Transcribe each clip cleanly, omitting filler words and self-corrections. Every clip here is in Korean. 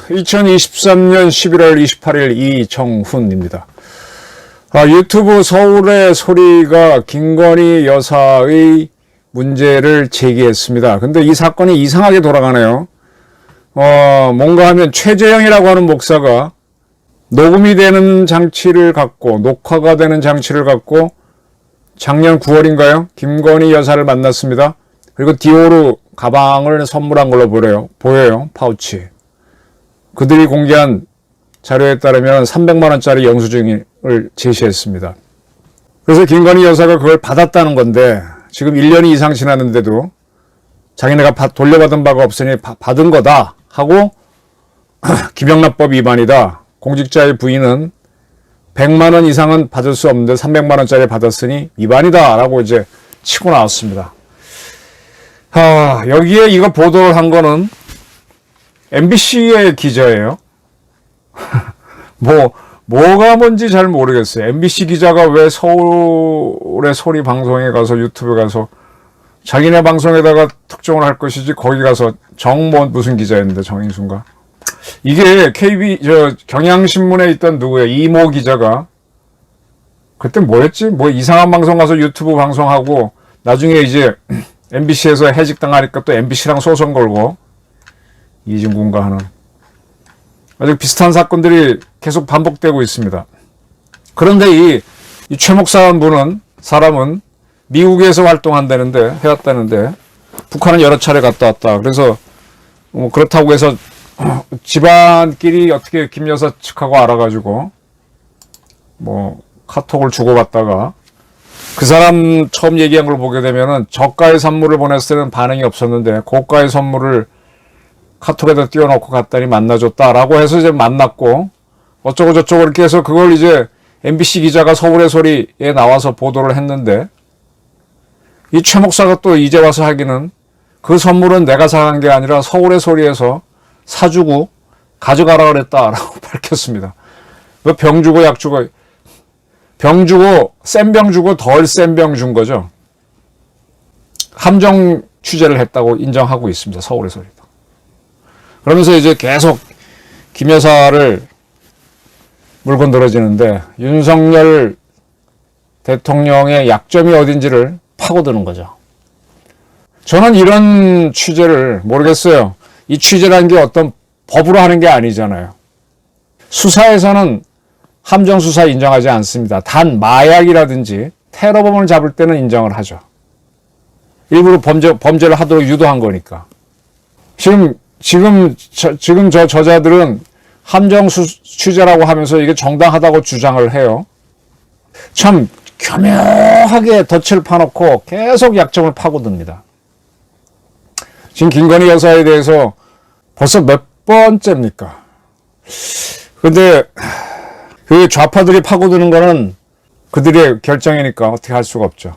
(2023년 11월 28일) 이정훈입니다. 유튜브 서울의 소리가 김건희 여사의 문제를 제기했습니다. 근데 이 사건이 이상하게 돌아가네요. 뭔가 하면 최재형이라고 하는 목사가 녹음이 되는 장치를 갖고, 녹화가 되는 장치를 갖고 작년 9월인가요? 김건희 여사를 만났습니다. 그리고 디오르 가방을 선물한 걸로 보여요. 파우치. 그들이 공개한 자료에 따르면 300만 원짜리 영수증을 제시했습니다. 그래서 김건희 여사가 그걸 받았다는 건데, 지금 1년이 이상 지났는데도 자기네가 돌려받은 바가 없으니 받은 거다 하고 김영란법 위반이다. 공직자의 부인은 100만 원 이상은 받을 수 없는데 300만 원짜리 받았으니 위반이다 라고 이제 치고 나왔습니다. 여기에 이거 보도를 한 거는 MBC의 기자예요. 뭐가 뭔지 잘 모르겠어요. MBC 기자가 왜 서울의 소리 방송에 가서, 유튜브에 가서 자기네 방송에다가 특종을 할 것이지, 거기 가서 무슨 기자였는데, 정인순가? 이게 경향신문에 있던 누구야? 이모 기자가 그때 뭐였지? 이상한 방송 가서 유튜브 방송하고 나중에 이제 MBC에서 해직당하니까 또 MBC랑 소송 걸고, 이진군가 하는 아주 비슷한 사건들이 계속 반복되고 있습니다. 그런데 이 최 목사 사람은 미국에서 해왔다는데 북한은 여러 차례 갔다 왔다. 그래서 그렇다고 해서 집안끼리 어떻게 김 여사 측하고 알아가지고 카톡을 주고받다가 그 사람 처음 얘기한 걸 보게 되면은 저가의 선물을 보냈을 때는 반응이 없었는데 고가의 선물을 카톡에다 띄워놓고 갔더니 만나줬다라고 해서 이제 만났고, 어쩌고 저쩌고 이렇게 해서 그걸 이제 MBC 기자가 서울의 소리에 나와서 보도를 했는데, 이 최 목사가 또 이제 와서 하기는 그 선물은 내가 사간 게 아니라 서울의 소리에서 사주고 가져가라 그랬다라고 밝혔습니다. 병 주고 약 주고, 병 주고 센 병 주고 덜 센 병 준 거죠. 함정 취재를 했다고 인정하고 있습니다. 서울의 소리도. 그러면서 이제 계속 김 여사를 물고 늘어지는데, 윤석열 대통령의 약점이 어딘지를 파고드는 거죠. 저는 이런 취재를 모르겠어요. 이 취재라는 게 어떤 법으로 하는 게 아니잖아요. 수사에서는 함정 수사 인정하지 않습니다. 단 마약이라든지 테러범을 잡을 때는 인정을 하죠. 일부러 범죄를 하도록 유도한 거니까. 지금 저 저자들은 함정 취재라고 하면서 이게 정당하다고 주장을 해요. 참 교묘하게 덫을 파놓고 계속 약점을 파고듭니다. 지금 김건희 여사에 대해서 벌써 몇 번째입니까? 근데 그 좌파들이 파고드는 거는 그들의 결정이니까 어떻게 할 수가 없죠.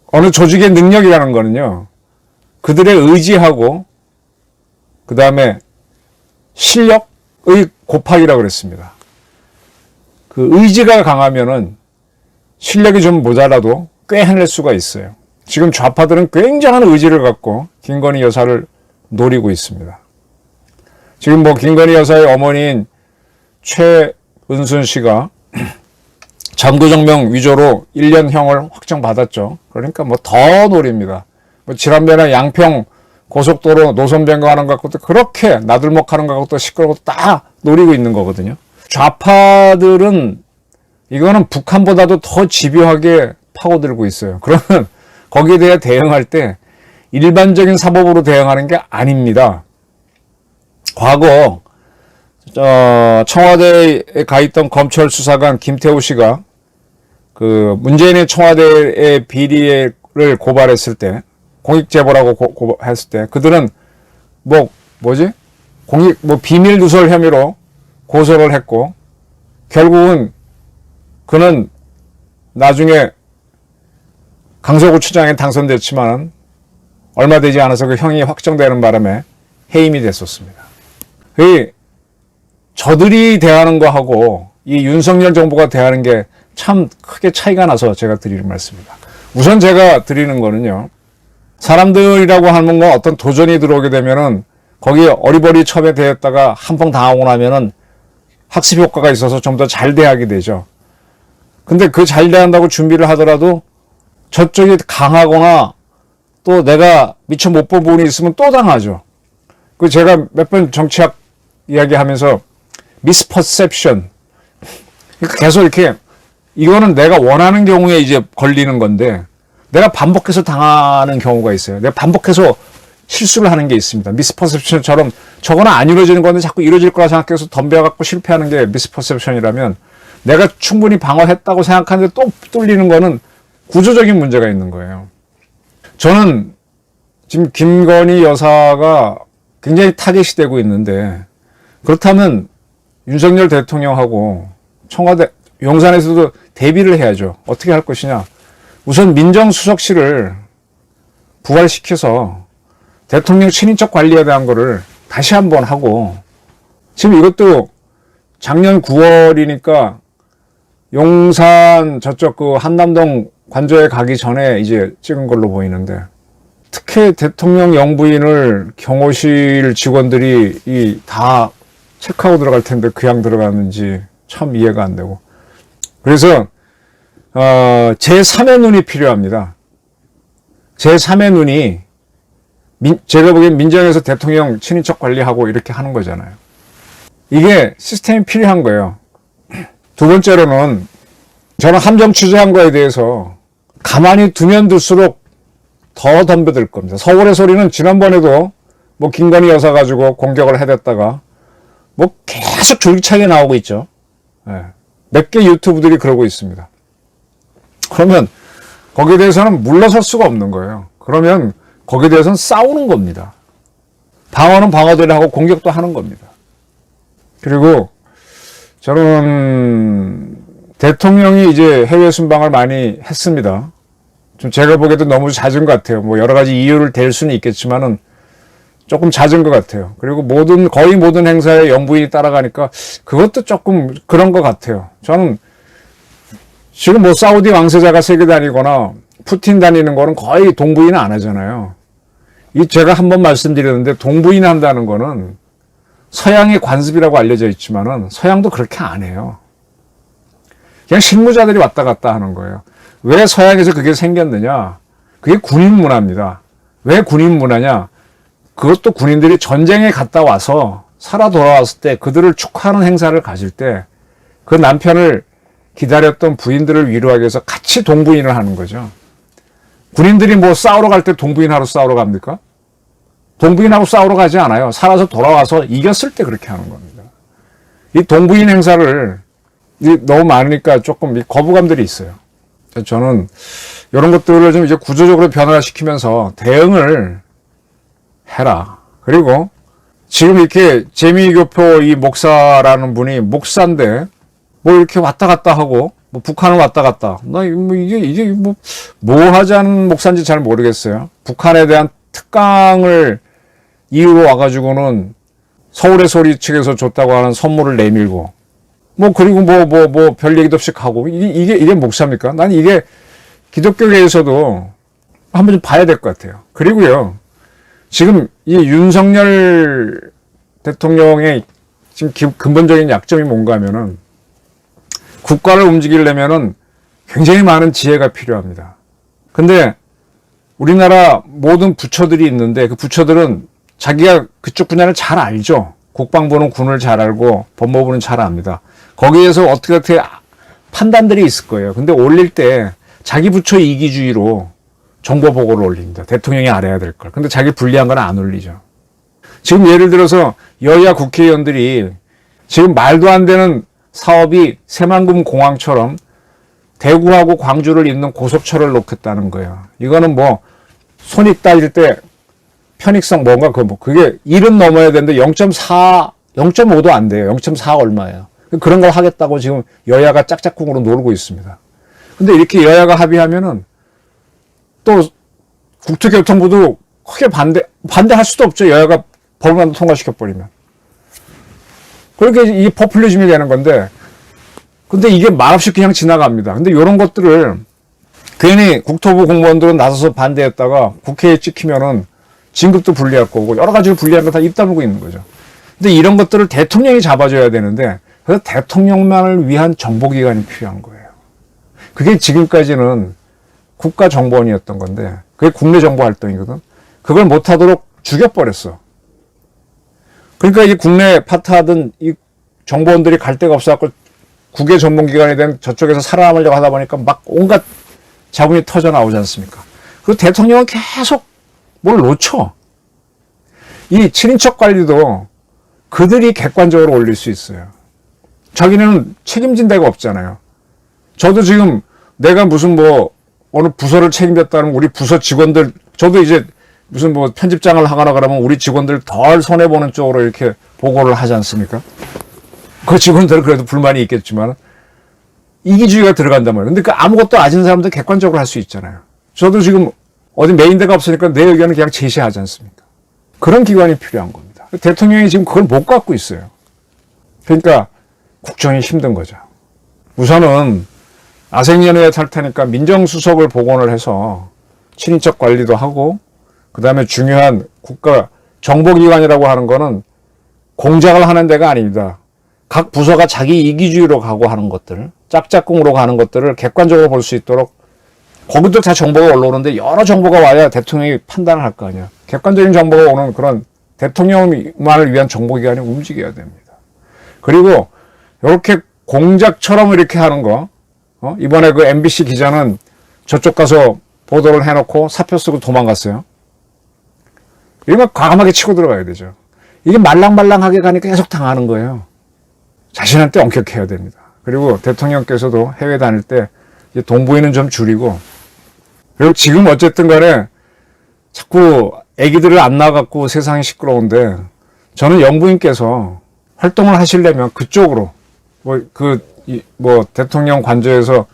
어느 조직의 능력이라는 거는요, 그들의 의지하고 그 다음에 실력의 곱하기라고 그랬습니다. 그 의지가 강하면은 실력이 좀 모자라도 꽤 해낼 수가 있어요. 지금 좌파들은 굉장한 의지를 갖고 김건희 여사를 노리고 있습니다. 지금 김건희 여사의 어머니인 최은순 씨가 잠구정명 위조로 1년형을 확정받았죠. 그러니까 더 노립니다. 지난번에 양평 고속도로 노선 변경하는 것 갖고도 그렇게 나들목하는 것 갖고도 시끄럽고 다 노리고 있는 거거든요. 좌파들은 이거는 북한보다도 더 집요하게 파고들고 있어요. 그러면 거기에 대해 대응할 때 일반적인 사법으로 대응하는 게 아닙니다. 과거 청와대에 가 있던 검찰 수사관 김태우 씨가 문재인의 청와대의 비리를 고발했을 때, 공익제보라고 했을 때, 그들은 비밀 누설 혐의로 고소를 했고, 결국은 그는 나중에 강서구청장에 당선됐지만 얼마 되지 않아서 그 형이 확정되는 바람에 해임이 됐었습니다. 저들이 대하는 거하고 이 윤석열 정부가 대하는 게 참 크게 차이가 나서 제가 드리는 말씀입니다. 우선 제가 드리는 거는요. 사람들이라고 하는 건 어떤 도전이 들어오게 되면은 거기에 어리버리 첩에 대했다가 한 방 당하고 나면은 학습 효과가 있어서 좀 더 잘 대하게 되죠. 근데 그 잘 대한다고 준비를 하더라도 저쪽이 강하거나 또 내가 미처 못 본 부분이 있으면 또 당하죠. 그 제가 몇 번 정치학 이야기하면서 미스퍼셉션. 계속 이렇게 이거는 내가 원하는 경우에 이제 걸리는 건데 내가 반복해서 당하는 경우가 있어요. 내가 반복해서 실수를 하는 게 있습니다. 미스퍼셉션처럼 저거는 안 이루어지는 건데 자꾸 이루어질 거라 생각해서 덤벼갖고 실패하는 게 미스퍼셉션이라면 내가 충분히 방어했다고 생각하는데 또 뚫리는 거는 구조적인 문제가 있는 거예요. 저는 지금 김건희 여사가 굉장히 타겟이 되고 있는데 그렇다면 윤석열 대통령하고 청와대 용산에서도 대비를 해야죠. 어떻게 할 것이냐. 우선 민정수석실을 부활시켜서 대통령 친인척 관리에 대한 거를 다시 한번 하고 지금 이것도 작년 9월이니까 용산 저쪽 그 한남동 관저에 가기 전에 이제 찍은 걸로 보이는데 특혜 대통령 영부인을 경호실 직원들이 다 체크하고 들어갈 텐데 그냥 들어갔는지 참 이해가 안 되고 그래서 제3의 눈이 필요합니다. 제3의 눈이 제가 보기엔 민정에서 대통령 친인척 관리하고 이렇게 하는 거잖아요. 이게 시스템이 필요한 거예요. 두 번째로는 저는 함정 취재한 거에 대해서 가만히 두면 둘수록 더 덤벼들 겁니다. 서울의 소리는 지난번에도 뭐 김건희 여사 가지고 공격을 해댔다가 뭐 계속 줄기차게 나오고 있죠. 몇 개 유튜브들이 그러고 있습니다. 그러면 거기에 대해서는 물러설 수가 없는 거예요. 그러면 거기에 대해서는 싸우는 겁니다. 방어는 방어대로 하고 공격도 하는 겁니다. 그리고 저는 대통령이 이제 해외 순방을 많이 했습니다. 좀 제가 보기에도 너무 잦은 것 같아요. 뭐 여러 가지 이유를 댈 수는 있겠지만은 조금 잦은 것 같아요. 그리고 거의 모든 행사에 영부인이 따라가니까 그것도 조금 그런 것 같아요. 저는 지금 뭐 사우디 왕세자가 세계 다니거나 푸틴 다니는 거는 거의 동부인은 안 하잖아요. 제가 한번 말씀드렸는데 동부인 한다는 거는 서양의 관습이라고 알려져 있지만은 서양도 그렇게 안 해요. 그냥 실무자들이 왔다 갔다 하는 거예요. 왜 서양에서 그게 생겼느냐? 그게 군인 문화입니다. 왜 군인 문화냐? 그것도 군인들이 전쟁에 갔다 와서 살아 돌아왔을 때 그들을 축하하는 행사를 가질 때 그 남편을 기다렸던 부인들을 위로하기 위해서 같이 동부인을 하는 거죠. 군인들이 뭐 싸우러 갈 때 동부인하러 싸우러 갑니까? 동부인하고 싸우러 가지 않아요. 살아서 돌아와서 이겼을 때 그렇게 하는 겁니다. 이 동부인 행사를 너무 많으니까 조금 거부감들이 있어요. 저는 이런 것들을 좀 이제 구조적으로 변화시키면서 대응을 해라. 그리고 지금 이렇게 재미교포 이 목사라는 분이 목사인데 뭐 이렇게 왔다 갔다 하고 뭐 북한을 왔다 갔다. 이게 뭐 하자는 목사인지 잘 모르겠어요. 북한에 대한 특강을 이유로 와가지고는 서울의 소리 측에서 줬다고 하는 선물을 내밀고 뭐 그리고 뭐 별 얘기도 없이 하고 이게 목사입니까? 난 이게 기독교계에서도 한번 좀 봐야 될 것 같아요. 그리고요. 지금 이 윤석열 대통령의 지금 근본적인 약점이 뭔가 하면은 국가를 움직이려면은 굉장히 많은 지혜가 필요합니다. 근데 우리나라 모든 부처들이 있는데 그 부처들은 자기가 그쪽 분야를 잘 알죠. 국방부는 군을 잘 알고 법무부는 잘 압니다. 거기에서 어떻게 판단들이 있을 거예요. 근데 올릴 때 자기 부처 이기주의로 정보 보고를 올립니다. 대통령이 알아야 될 걸. 근데 자기 불리한 건 안 올리죠. 지금 예를 들어서 여야 국회의원들이 지금 말도 안 되는 사업이 새만금 공항처럼 대구하고 광주를 잇는 고속철을 놓겠다는 거예요. 이거는 뭐 손익 따질 때 편익성 뭔가 그게 1은 넘어야 되는데 0.4, 0.5도 안 돼요. 0.4 얼마예요. 그런 걸 하겠다고 지금 여야가 짝짝꿍으로 놀고 있습니다. 근데 이렇게 여야가 합의하면은 또 국토교통부도 크게 반대할 수도 없죠. 여야가 법을 통과시켜버리면. 그렇게 이게 포퓰리즘이 되는 건데, 근데 이게 말없이 그냥 지나갑니다. 근데 이런 것들을 괜히 국토부 공무원들은 나서서 반대했다가 국회에 찍히면은 진급도 불리할 거고 여러 가지로 불리한 거 다 입 다물고 있는 거죠. 근데 이런 것들을 대통령이 잡아줘야 되는데, 그래서 대통령만을 위한 정보기관이 필요한 거예요. 그게 지금까지는 국가정보원이었던 건데, 그게 국내정보활동이거든. 그걸 못하도록 죽여버렸어. 그러니까 이제 국내 파트하던 이 정보원들이 갈 데가 없어갖고 국외 전문기관이 된 저쪽에서 살아남으려고 하다 보니까 막 온갖 자본이 터져 나오지 않습니까? 그리고 대통령은 계속 뭘 놓쳐. 이 친인척 관리도 그들이 객관적으로 올릴 수 있어요. 자기네는 책임진 데가 없잖아요. 저도 지금 내가 무슨 뭐 어느 부서를 책임졌다는 우리 부서 직원들, 저도 이제 무슨 뭐 편집장을 하거나 그러면 우리 직원들 덜 손해보는 쪽으로 이렇게 보고를 하지 않습니까? 그 직원들은 그래도 불만이 있겠지만 이기주의가 들어간단 말이에요. 근데 그 아무것도 아닌 사람들 객관적으로 할 수 있잖아요. 저도 지금 어디 메인 데가 없으니까 내 의견을 그냥 제시하지 않습니까? 그런 기관이 필요한 겁니다. 대통령이 지금 그걸 못 갖고 있어요. 그러니까 국정이 힘든 거죠. 우선은 아생연회에 탈 테니까 민정수석을 복원을 해서 친인척 관리도 하고, 그 다음에 중요한 국가 정보기관이라고 하는 거는 공작을 하는 데가 아닙니다. 각 부서가 자기 이기주의로 가고 하는 것들, 짝짝꿍으로 가는 것들을 객관적으로 볼 수 있도록, 거기도 다 정보가 올라오는데 여러 정보가 와야 대통령이 판단을 할 거 아니야. 객관적인 정보가 오는 그런 대통령만을 위한 정보기관이 움직여야 됩니다. 그리고 이렇게 공작처럼 이렇게 하는 거, 이번에 그 MBC 기자는 저쪽 가서 보도를 해놓고 사표 쓰고 도망갔어요. 이러면 과감하게 치고 들어가야 되죠. 이게 말랑말랑하게 가니까 계속 당하는 거예요. 자신한테 엄격해야 됩니다. 그리고 대통령께서도 해외 다닐 때 동부인은 좀 줄이고, 그리고 지금 어쨌든 간에 자꾸 애기들을 안 낳아갖고 세상이 시끄러운데, 저는 영부인께서 활동을 하시려면 그쪽으로 대통령 관저에서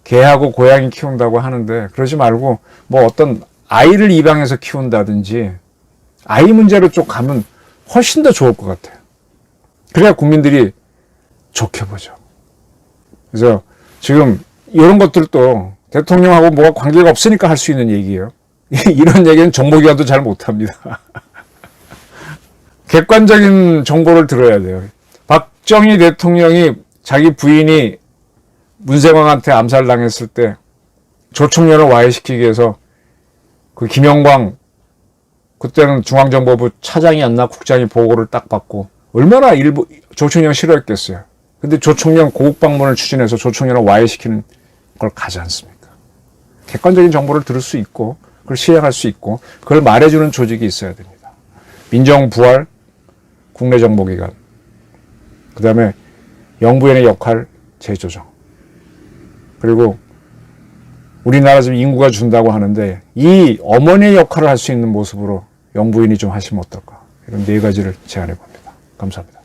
개하고 고양이 키운다고 하는데 그러지 말고 뭐 어떤 아이를 입양해서 키운다든지 아이 문제로 쪽 가면 훨씬 더 좋을 것 같아요. 그래야 국민들이 좋게 보죠. 그래서 지금 이런 것들도 대통령하고 뭐가 관계가 없으니까 할 수 있는 얘기예요. 이런 얘기는 정보기관도 잘 못합니다. 객관적인 정보를 들어야 돼요. 박정희 대통령이 자기 부인이 문세광한테 암살당했을 때 조총련을 와해시키기 위해서 그 김영광, 그때는 중앙정보부 차장이었나 국장이 보고를 딱 받고 얼마나 조총련 싫어했겠어요. 근데 조총련 고국 방문을 추진해서 조총련을 와해시키는 걸 가지 않습니까? 객관적인 정보를 들을 수 있고 그걸 시행할 수 있고 그걸 말해주는 조직이 있어야 됩니다. 민정부활, 국내정보기관, 그 다음에 영부인의 역할 재조정, 그리고 우리나라 지금 인구가 준다고 하는데 이 어머니의 역할을 할 수 있는 모습으로 영부인이 좀 하시면 어떨까, 이런 네 가지를 제안해 봅니다. 감사합니다.